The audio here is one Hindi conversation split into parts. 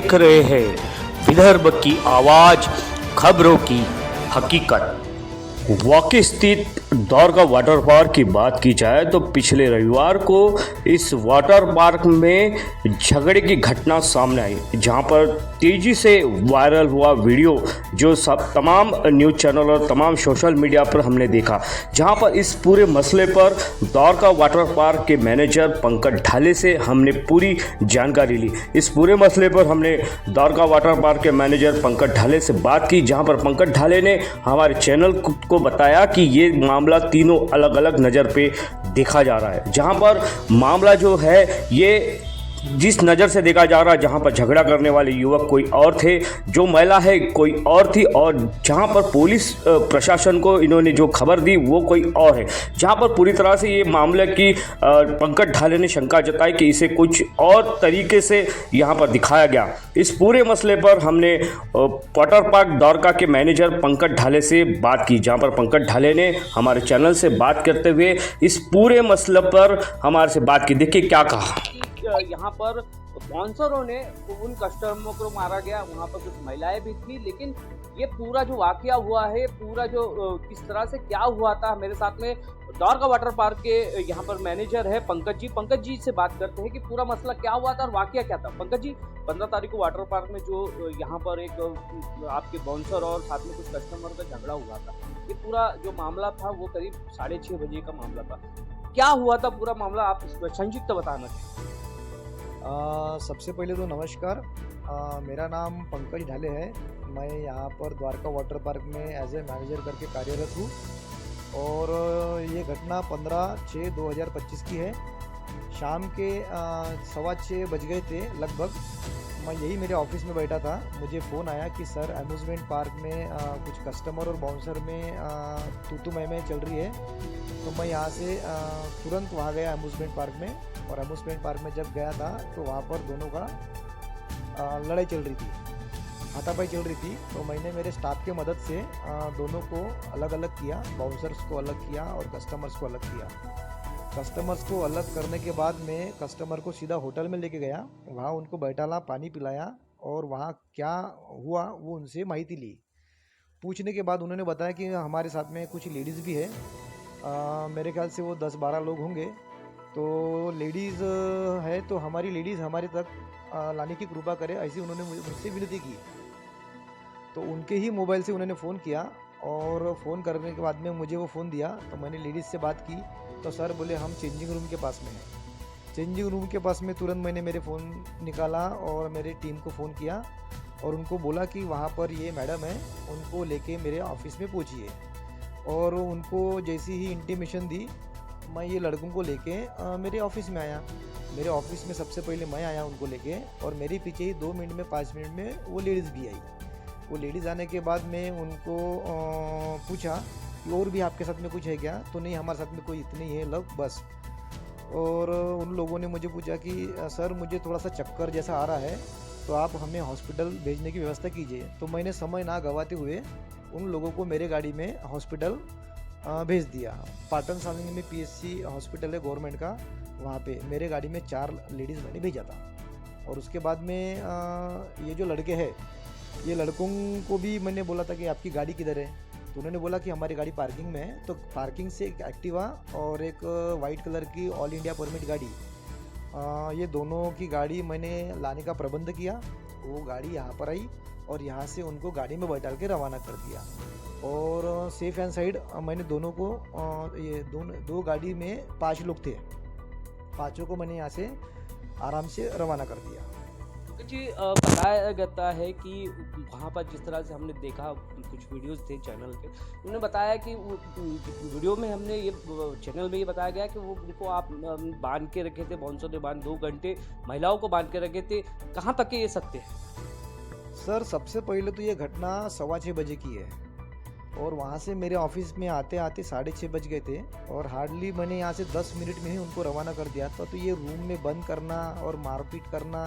देख रहे हैं विदर्भ की आवाज खबरों की हकीकत। वाकई स्थित दौरका वाटर पार्क की बात की जाए तो पिछले रविवार को इस वाटर पार्क में झगड़े की घटना सामने आई, जहां पर तेजी से वायरल हुआ वीडियो जो सब तमाम न्यूज़ चैनल और तमाम सोशल मीडिया पर हमने देखा, जहां पर इस पूरे मसले पर दौरका वाटर पार्क के मैनेजर पंकज ढाले से हमने पूरी जानकारी ली। इस पूरे मसले पर हमने दौरका वाटर पार्क के मैनेजर पंकज ढाले से बात की, जहां पर पंकज ढाले ने हमारे चैनल को बताया कि ये मामला तीनों अलग अलग नज़र पे देखा जा रहा है। जहां पर मामला जो है ये जिस नज़र से देखा जा रहा है, जहां पर झगड़ा करने वाले युवक कोई और थे, जो महिला है कोई और थी, और जहां पर पुलिस प्रशासन को इन्होंने जो खबर दी वो कोई और है। जहां पर पूरी तरह से ये मामले की पंकज ढाले ने शंका जताई कि इसे कुछ और तरीके से यहां पर दिखाया गया। इस पूरे मसले पर हमने वाटर पार्क दौरका के मैनेजर पंकज ढाले से बात की, जहां पर पंकज ढाले ने हमारे चैनल से बात करते हुए इस पूरे मसले पर हमारे से बात की। देखिए क्या कहा। यहाँ पर बाउंसरों ने उन कस्टमरों को मारा गया, वहाँ पर कुछ महिलाएं भी थी, लेकिन ये पूरा जो वाकया हुआ है, पूरा जो किस तरह से क्या हुआ था, मेरे साथ में दौरका वाटर पार्क के यहाँ पर मैनेजर है पंकज जी से बात करते हैं कि पूरा मसला क्या हुआ था और वाकया क्या था। पंकज जी, 15 तारीख को वाटर पार्क में जो यहाँ पर एक आपके बाउंसर और साथ में कुछ कस्टमर का झगड़ा हुआ था, ये पूरा जो मामला था वो करीब 6:30 बजे का मामला था। क्या हुआ था पूरा मामला, आप संक्षिप्त बताना चाहिए। सबसे पहले तो नमस्कार। मेरा नाम पंकज ढाले है। मैं यहाँ पर द्वारका वाटर पार्क में एज ए मैनेजर करके कार्यरत हूँ और ये घटना 15/6/2025 की है। शाम के 6:15 बज गए थे लगभग। मैं यही मेरे ऑफिस में बैठा था, मुझे फ़ोन आया कि सर अम्यूज़मेंट पार्क में कुछ कस्टमर और बाउंसर में तू मैं चल रही है। तो मैं यहाँ से तुरंत वहाँ गया अम्यूज़मेंट पार्क में, और अम्यूज़मेंट पार्क में जब गया था तो वहाँ पर दोनों का लड़ाई चल रही थी, हाथापाई चल रही थी। तो मैंने मेरे स्टाफ के मदद से दोनों को अलग अलग किया, बाउंसर्स को अलग किया और कस्टमर्स को अलग किया। कस्टमर्स को अलग करने के बाद में कस्टमर को सीधा होटल में लेके गया, वहाँ उनको बैठाला, पानी पिलाया और वहाँ क्या हुआ वो उनसे माहिती ली। पूछने के बाद उन्होंने बताया कि हमारे साथ में कुछ लेडीज़ भी है, मेरे ख्याल से वो 10-12 लोग होंगे। तो लेडीज़ है तो हमारी लेडीज़ हमारे तक लाने की कृपा करे, ऐसी उन्होंने मुझसे विनती की। तो उनके ही मोबाइल से उन्होंने फ़ोन किया और फ़ोन करने के बाद में मुझे वो फ़ोन दिया। तो मैंने लेडीज़ से बात की तो सर बोले हम चेंजिंग रूम के पास में हैं। चेंजिंग रूम के पास में तुरंत मैंने मेरे फ़ोन निकाला और मेरे टीम को फ़ोन किया और उनको बोला कि वहाँ पर ये मैडम है, उनको लेके मेरे ऑफिस में पहुँचिए। और उनको जैसी ही इंटीमेशन दी, मैं ये लड़कों को लेके मेरे ऑफिस में आया। मेरे ऑफिस में सबसे पहले मैं आया उनको लेके, और मेरे पीछे ही 2 मिनट में 5 मिनट में वो लेडीज़ भी आई। वो लेडीज़ आने के बाद मैं उनको पूछा कि और भी आपके साथ में कुछ है क्या? तो नहीं, हमारे साथ में कोई इतने ही है लोग बस। और उन लोगों ने मुझे पूछा कि सर मुझे थोड़ा सा चक्कर जैसा आ रहा है, तो आप हमें हॉस्पिटल भेजने की व्यवस्था कीजिए। तो मैंने समय ना गंवाते हुए उन लोगों को मेरे गाड़ी में हॉस्पिटल भेज दिया। पाटन सारंगी में पीएससी हॉस्पिटल है गवर्नमेंट का, वहाँ पे मेरे गाड़ी में 4 लेडीज़ मैंने भेजा था। और उसके बाद में ये जो लड़के हैं, ये लड़कों को भी मैंने बोला था कि आपकी गाड़ी किधर है? तो उन्होंने बोला कि हमारी गाड़ी पार्किंग में है। तो पार्किंग से एक एक्टिवा और एक वाइट कलर की ऑल इंडिया परमिट गाड़ी, ये दोनों की गाड़ी मैंने लाने का प्रबंध किया। वो गाड़ी यहाँ पर आई और यहाँ से उनको गाड़ी में बैठा के रवाना कर दिया। और सेफ एंड साइड मैंने दोनों को ये दो गाड़ी में 5 लोग थे, 5 को मैंने यहाँ से आराम से रवाना कर दिया। जी, बताया जाता है कि वहाँ पर जिस तरह से हमने देखा, कुछ वीडियोस थे चैनल पे, उन्होंने बताया कि वीडियो में हमने ये चैनल में ये बताया गया कि वो उनको आप बांध के रखे थे, बाउंसर ने बांध 2 घंटे महिलाओं को बांध के रखे थे। कहाँ तक ये सत्य है? सर सबसे पहले तो ये घटना 6:15 बजे की है और वहाँ से मेरे ऑफिस में आते आते 6:30 बज गए थे और हार्डली मैंने यहाँ से 10 मिनट में ही उनको रवाना कर दिया था। तो ये रूम में बंद करना और मारपीट करना,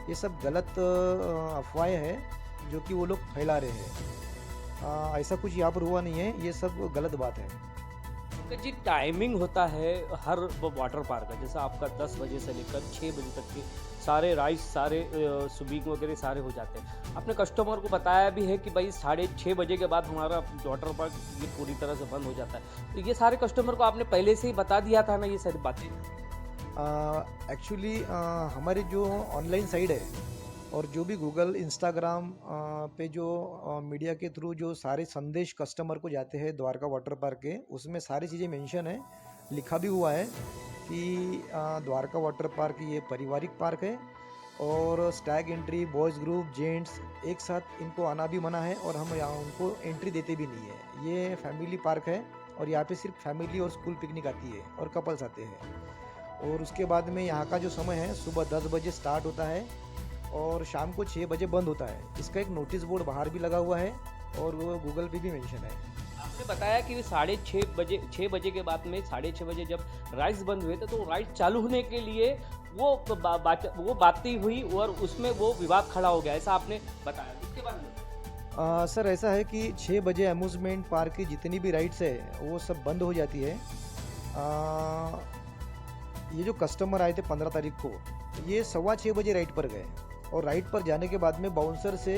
ये सब गलत अफवाहें हैं जो कि वो लोग फैला रहे हैं। ऐसा कुछ यहाँ पर हुआ नहीं है, ये सब गलत बात है। जी, टाइमिंग होता है हर वाटर पार्क का, जैसा आपका 10 बजे से लेकर 6 बजे तक के सारे राइस सारे स्विमिंग वगैरह सारे हो जाते हैं। आपने कस्टमर को बताया भी है कि भाई 6:30 बजे के बाद हमारा वाटर पार्क ये पूरी तरह से बंद हो जाता है, तो ये सारे कस्टमर को आपने पहले से ही बता दिया था ना ये सारी बातें? एक्चुअली हमारी जो ऑनलाइन साइट है और जो भी गूगल इंस्टाग्राम पे जो मीडिया के थ्रू जो सारे संदेश कस्टमर को जाते हैं द्वारका वाटर पार्क के, उसमें सारी चीज़ें मेंशन है, लिखा भी हुआ है कि द्वारका वाटर पार्क ये पारिवारिक पार्क है और Stag entry boys group gents एक साथ इनको आना भी मना है और हम यहाँ उनको एंट्री देते भी नहीं है। ये फैमिली पार्क है और यहाँ पे सिर्फ फैमिली और स्कूल पिकनिक आती है और कपल्स आते हैं। और उसके बाद में यहाँ का जो समय है सुबह 10 बजे स्टार्ट होता है और शाम को 6 बजे बंद होता है। इसका एक नोटिस बोर्ड बाहर भी लगा हुआ है और वो गूगल पे भी मेंशन है। आपने बताया कि 6:30 बजे के बाद में 6:30 बजे जब राइड्स बंद हुए थे, तो राइड चालू होने के लिए वो बातें हुई और उसमें वो विवाद खड़ा हो गया, ऐसा आपने बताया। उसके बाद में सर ऐसा है कि 6 बजे अम्यूज़मेंट पार्क की जितनी भी राइड्स है वो सब बंद हो जाती है। ये जो कस्टमर आए थे 15 तारीख को, ये 6:15 बजे राइड पर गए और राइड पर जाने के बाद में बाउंसर से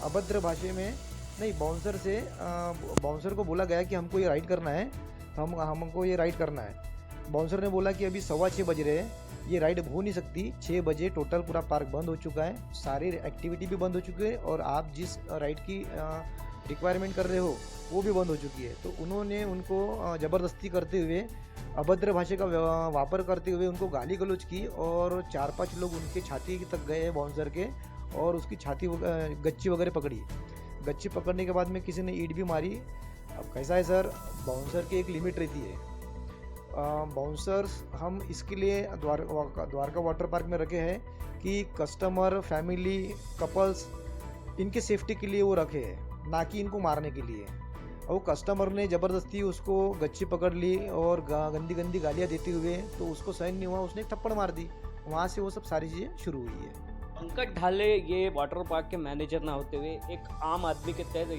अभद्र भाषा में नहीं, बाउंसर को बोला गया कि हमको ये राइड करना है, हमको ये राइड करना है। बाउंसर ने बोला कि अभी 6:15 बज रहे हैं, ये राइड हो नहीं सकती, 6 बजे टोटल पूरा पार्क बंद हो चुका है, सारी एक्टिविटी भी बंद हो चुकी है और आप जिस राइड की रिक्वायरमेंट कर रहे हो वो भी बंद हो चुकी है। तो उन्होंने उनको ज़बरदस्ती करते हुए अभद्र भाषा का वापर करते हुए उनको गाली गलौज की और 4-5 लोग उनके छाती तक गए बाउंसर के और उसकी छाती गच्ची वगैरह पकड़ी। गच्ची पकड़ने के बाद में किसी ने ईंट भी मारी। अब कैसा है सर, बाउंसर की एक लिमिट रहती है। बाउंसर्स हम इसके लिए द्वारका वाटर पार्क में रखे हैं कि कस्टमर फैमिली कपल्स इनके सेफ्टी के लिए वो रखे हैं, ना कि इनको मारने के लिए। और वो कस्टमर ने ज़बरदस्ती उसको गच्ची पकड़ ली और गंदी गंदी गालियाँ देते हुए तो उसको सहन नहीं हुआ, उसने एक थप्पड़ मार दी। वहाँ से वो सब सारी चीज़ें शुरू हुई है। पंकज ढाले ये वाटर पार्क के मैनेजर ना होते हुए एक आम आदमी के तहत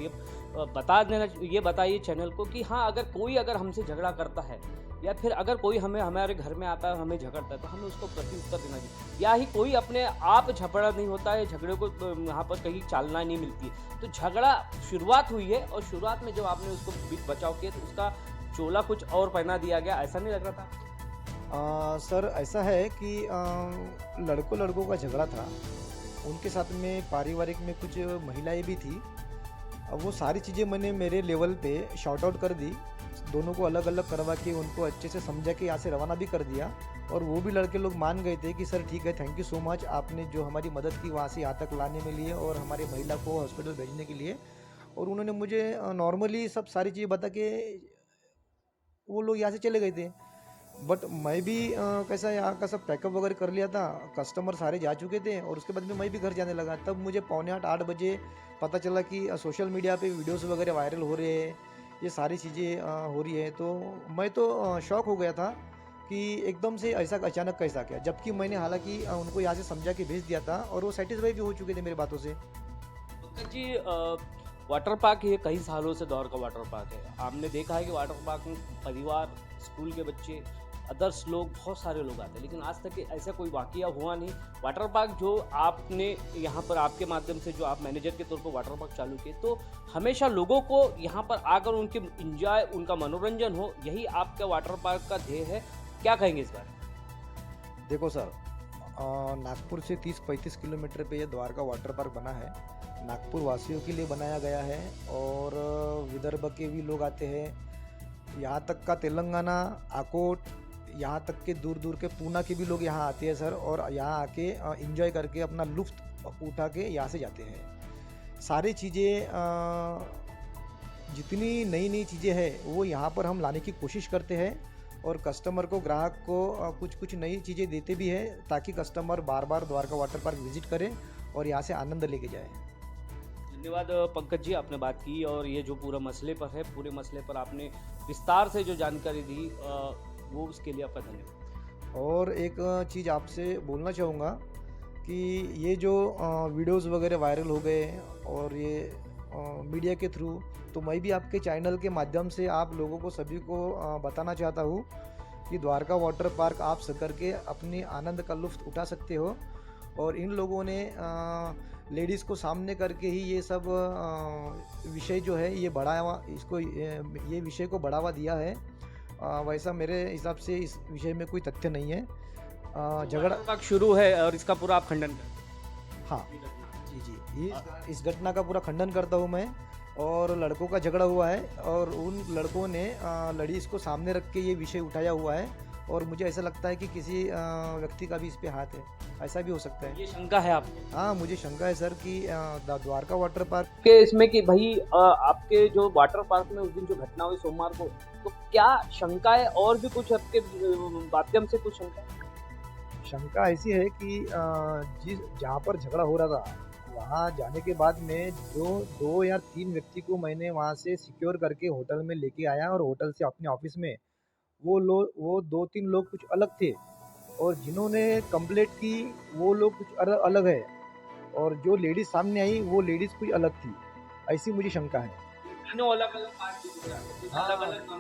ये बताइए चैनल को कि हाँ, अगर हमसे झगड़ा करता है या फिर अगर कोई हमारे घर में आता है हमें झगड़ता है तो हमें उसको प्रत्युत्तर देना चाहिए, या ही कोई अपने आप झगड़ा नहीं होता है, झगड़े को यहाँ पर कहीं चालना नहीं मिलती है। तो झगड़ा शुरुआत हुई है और शुरुआत में जब आपने उसको बचाव किया तो उसका चोला कुछ और पहना दिया गया, ऐसा नहीं लग रहा था? सर ऐसा है कि लड़कों का झगड़ा था, उनके साथ में पारिवारिक में कुछ महिलाएं भी थी। अब वो सारी चीज़ें मैंने मेरे लेवल पे शॉर्ट आउट कर दी, दोनों को अलग अलग करवा के उनको अच्छे से समझा के यहाँ से रवाना भी कर दिया और वो भी लड़के लोग मान गए थे कि सर ठीक है, थैंक यू सो मच, आपने जो हमारी मदद की वहाँ से यहाँ तक लाने में लिए और हमारी महिला को हॉस्पिटल भेजने के लिए। और उन्होंने मुझे नॉर्मली सब सारी चीज़ें बता के वो लोग यहाँ से चले गए थे। बट मैं भी कैसा यहाँ का सब पैकअप वगैरह कर लिया था, कस्टमर सारे जा चुके थे और उसके बाद में मैं भी घर जाने लगा। तब मुझे 7:45-8 बजे पता चला कि सोशल मीडिया पे वीडियोस वगैरह वायरल हो रहे हैं, ये सारी चीज़ें हो रही है। तो मैं तो शॉक हो गया था कि एकदम से ऐसा अचानक कैसा क्या, जबकि मैंने हालांकि उनको यहाँ से समझा के भेज दिया था और वो सेटिस्फाई भी हो चुके थे मेरी बातों से। जी वाटर पार्क ये कई सालों से द्वारका वाटर पार्क है। आपने देखा है कि वाटर पार्क में परिवार, स्कूल के बच्चे, अदर्स लोग, बहुत सारे लोग आते हैं, लेकिन आज तक ऐसा कोई वाकया हुआ नहीं। वाटर पार्क जो आपने यहाँ पर आपके माध्यम से जो आप मैनेजर के तौर पर वाटर पार्क चालू किए, तो हमेशा लोगों को यहाँ पर आकर उनके इंजॉय, उनका मनोरंजन हो, यही आपका वाटर पार्क का ध्येय है। क्या कहेंगे इस बार? देखो सर, नागपुर से 30-35 किलोमीटर पे ये द्वारका वाटर पार्क बना है, नागपुर वासियों के लिए बनाया गया है और विदर्भ के भी लोग आते हैं, यहाँ तक का तेलंगाना, आकोट, यहाँ तक के दूर दूर के पूना के भी लोग यहाँ आते हैं सर, और यहाँ आके एंजॉय करके अपना लुत्फ़ उठा के यहाँ से जाते हैं। सारी चीज़ें जितनी नई नई चीज़ें हैं वो यहाँ पर हम लाने की कोशिश करते हैं और कस्टमर को, ग्राहक को कुछ नई चीज़ें देते भी हैं ताकि कस्टमर बार बार द्वारका वाटर पार्क विजिट करें और यहाँ से आनंद लेके जाए। धन्यवाद पंकज जी, आपने बात की और ये जो पूरे मसले पर आपने विस्तार से जो जानकारी दी वो उसके लिए आपका धन्यवाद। और एक चीज़ आपसे बोलना चाहूँगा कि ये जो वीडियोस वगैरह वायरल हो गए और ये मीडिया के थ्रू, तो मैं भी आपके चैनल के माध्यम से आप लोगों को सभी को बताना चाहता हूँ कि द्वारका वाटर पार्क आप करके अपनी आनंद का लुत्फ़ उठा सकते हो और इन लोगों ने लेडीज़ को सामने करके ही ये सब विषय जो है ये बढ़ावा इसको ये विषय को बढ़ावा दिया है। वैसा मेरे हिसाब से इस विषय में कोई तथ्य नहीं है। झगड़ा पार्क शुरू है और इसका पूरा आप खंडन करते हाँ जी इस घटना का पूरा खंडन करता हूँ मैं। और लड़कों का झगड़ा हुआ है और उन लड़कों ने लड़ीज़ को सामने रख के ये विषय उठाया हुआ है और मुझे ऐसा लगता है कि किसी व्यक्ति का भी इस पे हाथ है, ऐसा भी हो सकता है। ये शंका है आपको? हाँ मुझे शंका है सर कि द्वारका वाटर पार्क के इसमें कि भाई आपके जो वाटर पार्क में उस दिन जो घटना हुई सोमवार को, तो क्या शंका है और भी कुछ आपके माध्यम से कुछ शंका ऐसी है कि जहाँ पर झगड़ा हो रहा था वहाँ जाने के बाद में जो 2 या 3 व्यक्ति को मैंने वहाँ से सिक्योर करके होटल में लेके आया और होटल से अपने ऑफिस में वो 2-3 लोग कुछ अलग थे और जिन्होंने कंप्लेंट की वो लोग कुछ अलग है और जो लेडीज सामने आई वो लेडीज कुछ अलग थी, ऐसी मुझे शंका है।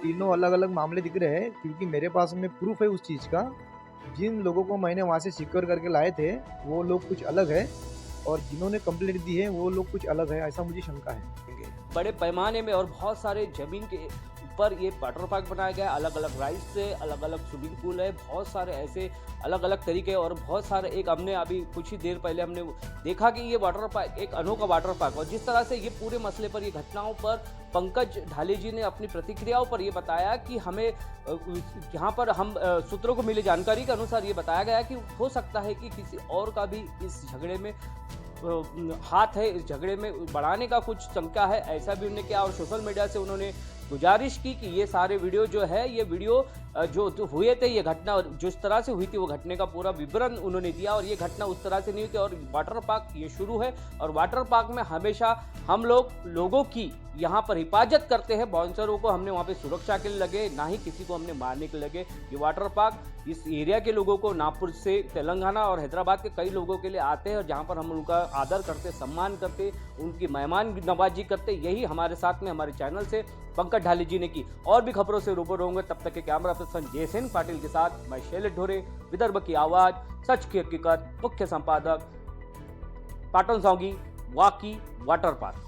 तीनों अलग अलग मामले दिख रहे हैं क्योंकि मेरे पास में प्रूफ है उस चीज़ का। जिन लोगों को मैंने वहाँ से सिक्योर करके लाए थे वो लोग कुछ अलग है और जिन्होंने कंप्लेंट दी है वो लोग कुछ अलग है, ऐसा मुझे शंका है। बड़े पैमाने में और बहुत सारे जमीन के ऊपर ये वाटर पार्क बनाया गया है, अलग अलग राइड्स से, अलग अलग स्विमिंग पूल है, बहुत सारे ऐसे अलग अलग तरीके और बहुत सारे एक हमने अभी कुछ ही देर पहले हमने देखा कि ये वाटर पार्क एक अनोखा वाटर पार्क और जिस तरह से ये पूरे मसले पर ये घटनाओं पर पंकज ढाले जी ने अपनी प्रतिक्रियाओं पर ये बताया कि हमें यहाँ पर हम सूत्रों को मिली जानकारी के अनुसार ये बताया गया कि हो सकता है कि किसी और का भी इस झगड़े में हाथ है, इस झगड़े में बढ़ाने का कुछ शंका है, ऐसा भी उन्होंने किया और सोशल मीडिया से उन्होंने गुजारिश की कि ये सारे वीडियो जो है ये वीडियो जो हुए थे ये घटना जिस तरह से हुई थी वो घटने का पूरा विवरण उन्होंने दिया और ये घटना उस तरह से नहीं हुई थी और वाटर पार्क ये शुरू है और वाटर पार्क में हमेशा हम लोगों की यहाँ पर हिफाजत करते हैं। बाउंसरों को हमने वहाँ पे सुरक्षा के लिए लगे, ना ही किसी को हमने मारने के लिए लगे। ये वाटर पार्क इस एरिया के लोगों को नागपुर से तेलंगाना और हैदराबाद के कई लोगों के लिए आते हैं और जहाँ पर हम उनका आदर करते, सम्मान करते, उनकी मेहमान नवाजी करते। यही हमारे साथ में हमारे चैनल से पंकज ढाले जी ने की। और भी खबरों से रूबरू होंगे, तब तक के कैमरा पर्सन जयसेन पाटिल के साथ मैं शैलेश ढोरे, विदर्भ की आवाज, सच की हकीकत, मुख्य संपादक पाटन सौगी, वाकी वाटर पार्क।